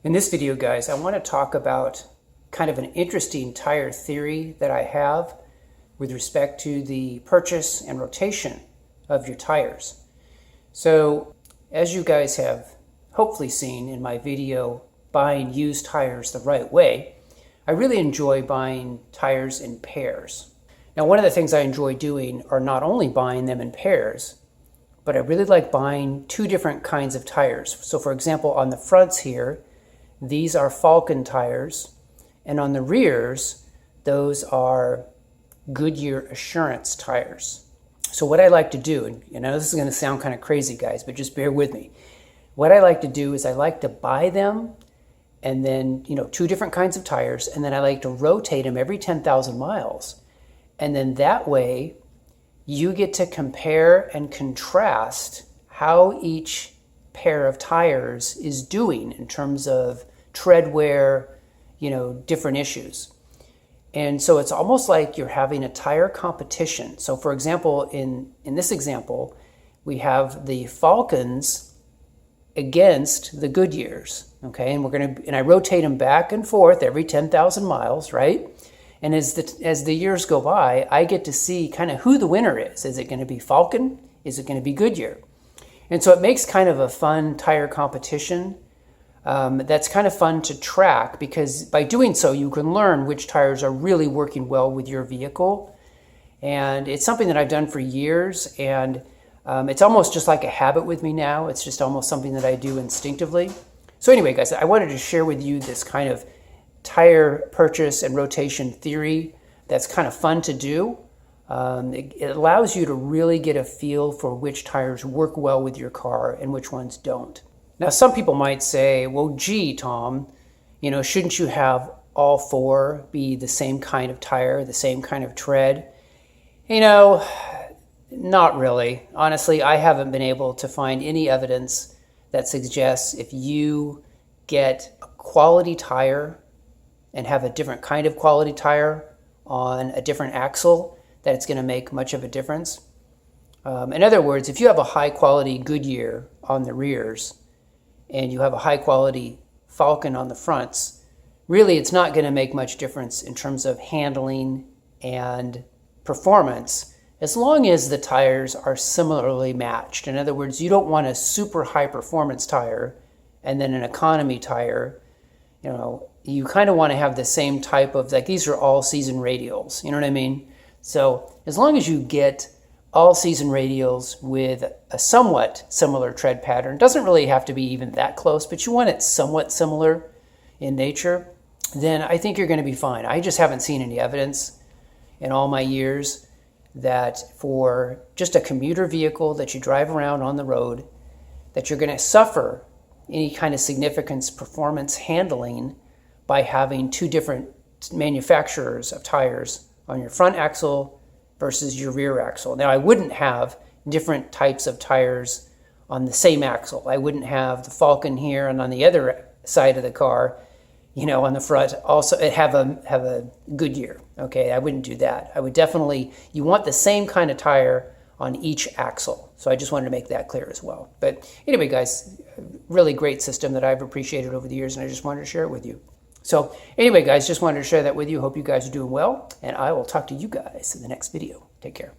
In this video, guys, I want to talk about kind of an interesting tire theory that I have with respect to the purchase and rotation of your tires. So, as you guys have hopefully seen in my video, Buying Used Tires the Right Way, I really enjoy buying tires in pairs. Now, one of the things I enjoy doing are not only buying them in pairs, but I really like buying two different kinds of tires. So, for example, on the fronts here, these are Falken tires, and on the rears, those are Goodyear Assurance tires. So what I like to do, and you know this is going to sound kind of crazy, guys, but just bear with me. What I like to do is I like to buy them, and then, two different kinds of tires, and then I like to rotate them every 10,000 miles. And then that way, you get to compare and contrast how each pair of tires is doing in terms of tread wear, different issues. And so it's almost like you're having a tire competition. So for example, in this example, we have the Falkens against the Goodyears, okay? And I rotate them back and forth every 10,000 miles, right? And as the years go by, I get to see kind of who the winner is. Is it going to be Falken? Is it going to be Goodyear? And so it makes kind of a fun tire competition that's kind of fun to track, because by doing so, you can learn which tires are really working well with your vehicle. And it's something that I've done for years, and it's almost just like a habit with me now. It's just almost something that I do instinctively. So anyway, guys, I wanted to share with you this kind of tire purchase and rotation theory that's kind of fun to do. It allows you to really get a feel for which tires work well with your car and which ones don't. Now, some people might say, well, gee, Tom, shouldn't you have all four be the same kind of tire, the same kind of tread? Not really. Honestly, I haven't been able to find any evidence that suggests if you get a quality tire and have a different kind of quality tire on a different axle, that it's going to make much of a difference. In other words, if you have a high quality Goodyear on the rears and you have a high quality Falken on the fronts, really it's not going to make much difference in terms of handling and performance, as long as the tires are similarly matched. In other words, you don't want a super high performance tire and then an economy tire. You kind of want to have the same type of, like, these are all season radials, you know what I mean? So as long as you get all season radials with a somewhat similar tread pattern, doesn't really have to be even that close, but you want it somewhat similar in nature, then I think you're going to be fine. I just haven't seen any evidence in all my years that for just a commuter vehicle that you drive around on the road, that you're going to suffer any kind of significant performance handling by having two different manufacturers of tires on your front axle versus your rear axle. Now, I wouldn't have different types of tires on the same axle. I wouldn't have the Falken here and on the other side of the car, on the front, also have a Goodyear. Okay, I wouldn't do that. I would definitely, you want the same kind of tire on each axle. So I just wanted to make that clear as well. But anyway, guys, really great system that I've appreciated over the years, and I just wanted to share it with you. So anyway, guys, just wanted to share that with you. Hope you guys are doing well, and I will talk to you guys in the next video. Take care.